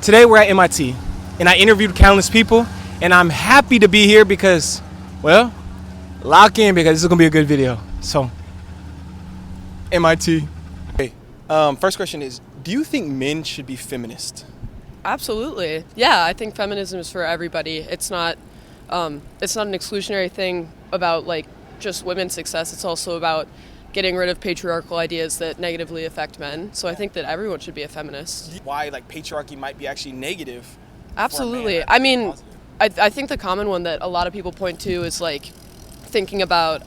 Today we're at MIT, and I interviewed countless people, and I'm happy to be here because, well, lock in because this is gonna be a good video. So, MIT. Okay. First question is, do you think men should be feminist? Absolutely. Yeah, I think feminism is for everybody. It's not an exclusionary thing about like just women's success. It's also about getting rid of patriarchal ideas that negatively affect men. So I think that everyone should be a feminist. Why like patriarchy might be actually negative? Absolutely. I mean, I think the common one that a lot of people point to is like thinking about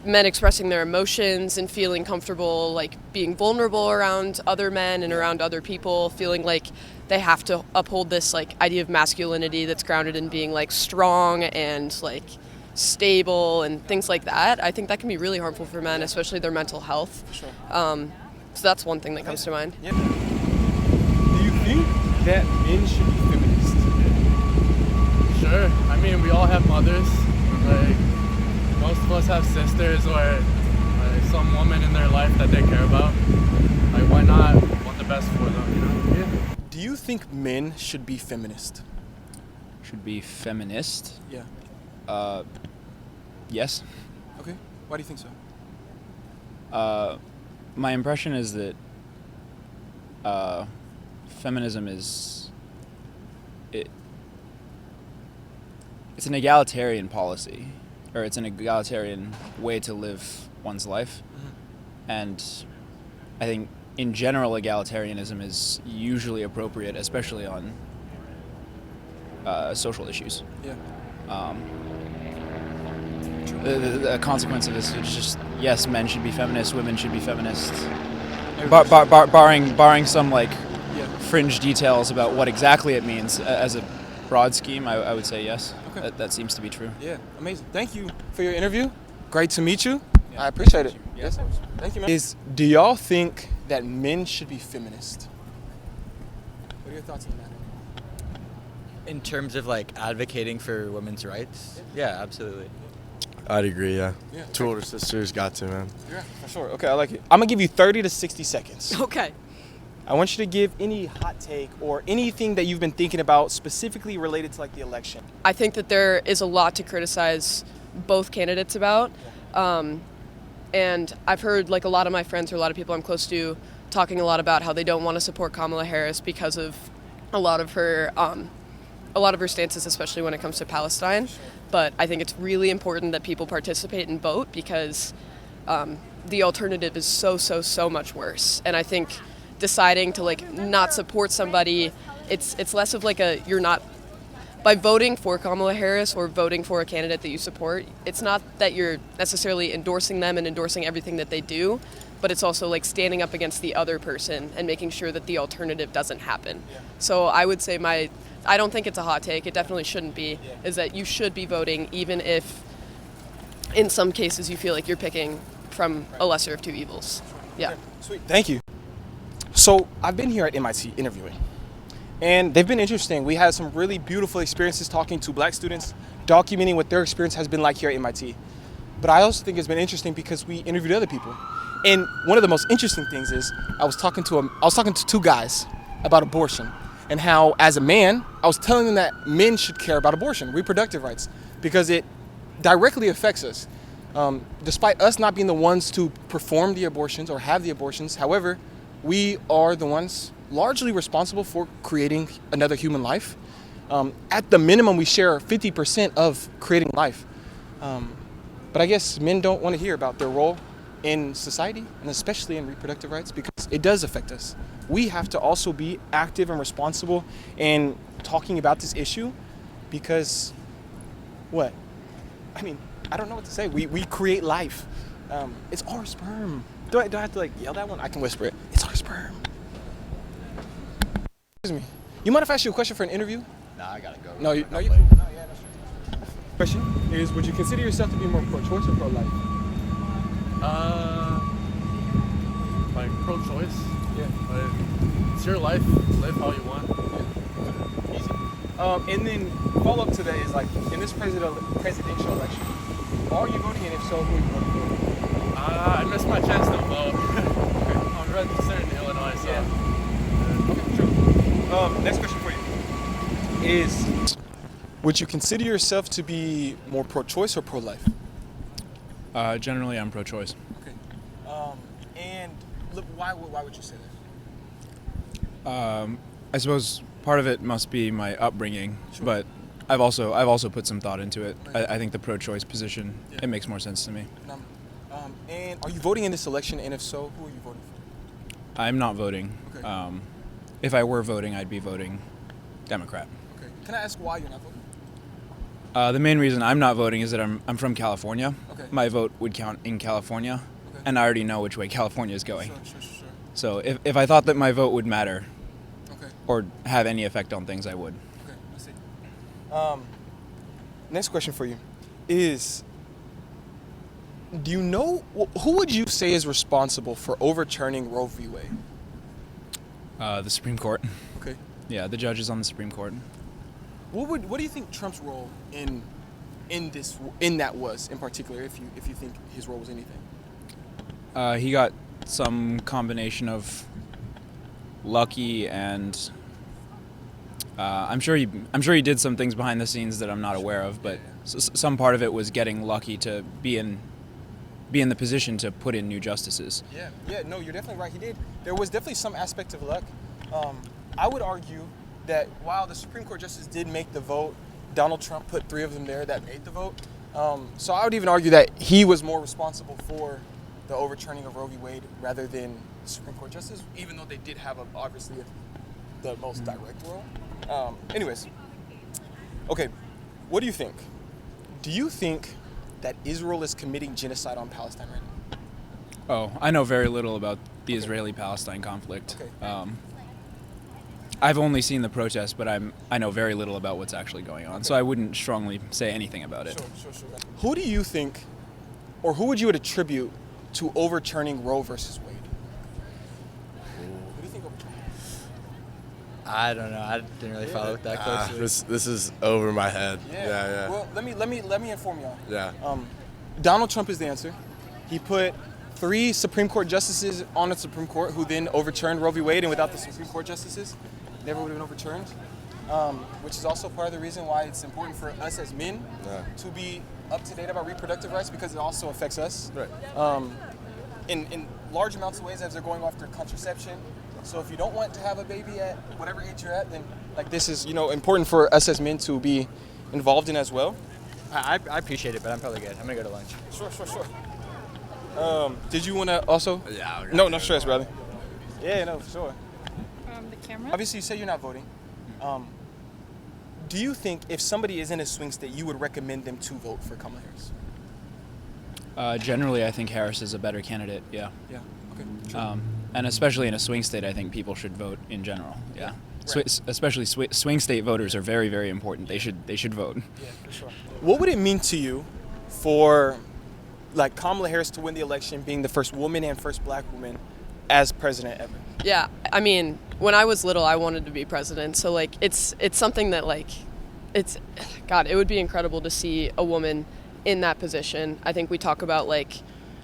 men expressing their emotions and feeling comfortable, like being vulnerable around other men and around other people, feeling like they have to uphold this like idea of masculinity that's grounded in being like strong and like stable and things like that. I think that can be really harmful for men, especially their mental health. Sure. So that's one thing that comes to mind. Yeah. Do you think that men should be feminist? Sure. I mean, we all have mothers. Like, most of us have sisters or some woman in their life that they care about. Like, why not want the best for them, you know? Yeah. Do you think men should be feminist? Should be feminist? Yeah. Yes. Okay. Why do you think so? My impression is that feminism is it's an egalitarian policy, or it's an egalitarian way to live one's life. Mm-hmm. And I think in general egalitarianism is usually appropriate, especially on social issues. Yeah. The consequence of this is just, yes, men should be feminists, women should be feminists. Barring some like fringe details about what exactly it means as a broad scheme, I would say yes. Okay. That seems to be true. Yeah, amazing. Thank you for your interview. Great to meet you. Yeah. I appreciate it. Yes. Thank you, man. Do y'all think that men should be feminist? What are your thoughts on that? In terms of like advocating for women's rights? Yeah, absolutely. I'd agree, yeah. Yeah. Two older sisters, got to, man. Yeah, for sure. Okay, I like it. I'm gonna give you 30 to 60 seconds. Okay. I want you to give any hot take or anything that you've been thinking about specifically related to like the election. I think that there is a lot to criticize both candidates about. And I've heard like a lot of my friends or a lot of people I'm close to talking a lot about how they don't want to support Kamala Harris because of a lot of her stances, especially when it comes to Palestine. But I think it's really important that people participate and vote because the alternative is so much worse. And I think deciding to like not support somebody, it's less of like by voting for Kamala Harris or voting for a candidate that you support, it's not that you're necessarily endorsing them and endorsing everything that they do, but it's also like standing up against the other person and making sure that the alternative doesn't happen. Yeah. So I would say I don't think it's a hot take, it definitely shouldn't be, is that you should be voting even if in some cases you feel like you're picking from a lesser of two evils. Yeah. Okay, sweet. Thank you. So I've been here at MIT interviewing, and they've been interesting. We had some really beautiful experiences talking to black students, documenting what their experience has been like here at MIT. But I also think it's been interesting because we interviewed other people. And one of the most interesting things is I was talking to two guys about abortion and how as a man, I was telling them that men should care about abortion, reproductive rights, because it directly affects us. Despite us not being the ones to perform the abortions or have the abortions, however, we are the ones largely responsible for creating another human life. At the minimum, we share 50% of creating life. But I guess men don't want to hear about their role in society, and especially in reproductive rights, because it does affect us. We have to also be active and responsible in talking about this issue because, what? I mean, I don't know what to say. We create life. It's our sperm. Do I have to like yell that one? I can whisper it. It's our sperm. Excuse me. You mind if I ask you a question for an interview? Nah, I gotta go. No, you cool. Question is, would you consider yourself to be more pro-choice or pro-life? Like pro-choice. Yeah. Like, it's your life. Live how you want. Yeah. Easy. And then follow-up to that is like, in this presidential election, are you voting, and if so, who are you voting for? I missed my chance to vote. I'm registered in Illinois, so. Yeah. Okay, sure. Next question for you is: would you consider yourself to be more pro-choice or pro-life? Generally, I'm pro-choice. Okay. And look, why would you say that? I suppose part of it must be my upbringing, Sure. but I've also put some thought into it. Right. I think the pro-choice position, Yeah. it makes more sense to me. And are you voting in this election? And if so, who are you voting for? I'm not voting. Okay. If I were voting, I'd be voting Democrat. Okay. Can I ask why you're not voting? The main reason I'm not voting is that I'm from California. Okay. My vote would count in California, Okay. and I already know which way California is going. Sure. So if I thought that my vote would matter Okay. or have any effect on things, I would. Okay. I see. Next question for you is: do you know who would you say is responsible for overturning Roe v. Wade? The Supreme Court. Okay. Yeah, the judges on the Supreme Court. What do you think Trump's role in that was in particular? If you think his role was anything. He got some combination of lucky and I'm sure he did some things behind the scenes that I'm not aware of, but some part of it was getting lucky to be in the position to put in new justices. Yeah, no, you're definitely right. He did. There was definitely some aspect of luck. I would argue that while the Supreme Court justice did make the vote, Donald Trump put 3 of them there that made the vote. So I would even argue that he was more responsible for the overturning of Roe v. Wade rather than the Supreme Court justice, even though they did have obviously the most direct role. Anyways, okay, what do you think? Do you think that Israel is committing genocide on Palestine right now? Oh, I know very little about the Israeli-Palestine conflict. Okay. I've only seen the protests, but I know very little about what's actually going on, so I wouldn't strongly say anything about it. Sure. Who do you think, or who would you attribute to overturning Roe versus Wade? Who do you think overturned? I don't know. I didn't really follow it that closely. This is over my head. Yeah. Well, let me inform y'all. Yeah. Donald Trump is the answer. He put 3 Supreme Court justices on the Supreme Court who then overturned Roe v. Wade, and without the Supreme Court justices, never would have been overturned. Which is also part of the reason why it's important for us as men to be up to date about reproductive rights, because it also affects us. Right. In large amounts of ways, as they're going after contraception. So if you don't want to have a baby at whatever age you're at, then this is important for us as men to be involved in as well. I appreciate it, but I'm probably good. I'm gonna go to lunch. Sure. Did you want to also? Yeah. No stress, brother. Yeah, no, for sure. The camera? Obviously, you say you're not voting. Do you think if somebody is in a swing state, you would recommend them to vote for Kamala Harris? Generally, I think Harris is a better candidate, yeah. Yeah. Okay. Sure. And especially in a swing state, I think people should vote in general, yeah. Right. Especially swing state voters are very, very important. They should vote. Yeah, for sure. What would it mean to you for Kamala Harris to win the election, being the first woman and first black woman as president ever? Yeah, I mean, when I was little, I wanted to be president. So it's something that it would be incredible to see a woman in that position. I think we talk about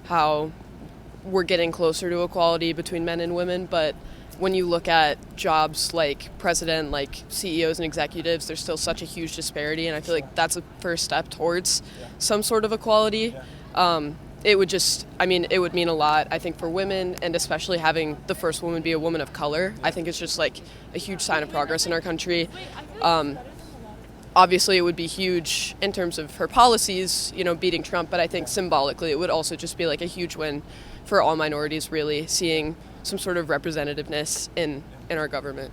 how we're getting closer to equality between men and women, but when you look at jobs like president, like CEOs and executives, there's still such a huge disparity, and I feel like that's a first step towards some sort of equality. It would mean a lot, I think, for women, and especially having the first woman be a woman of color. I think it's just a huge sign of progress in our country. Obviously, it would be huge in terms of her policies, beating Trump, but I think symbolically it would also just be a huge win for all minorities, really, seeing some sort of representativeness in our government.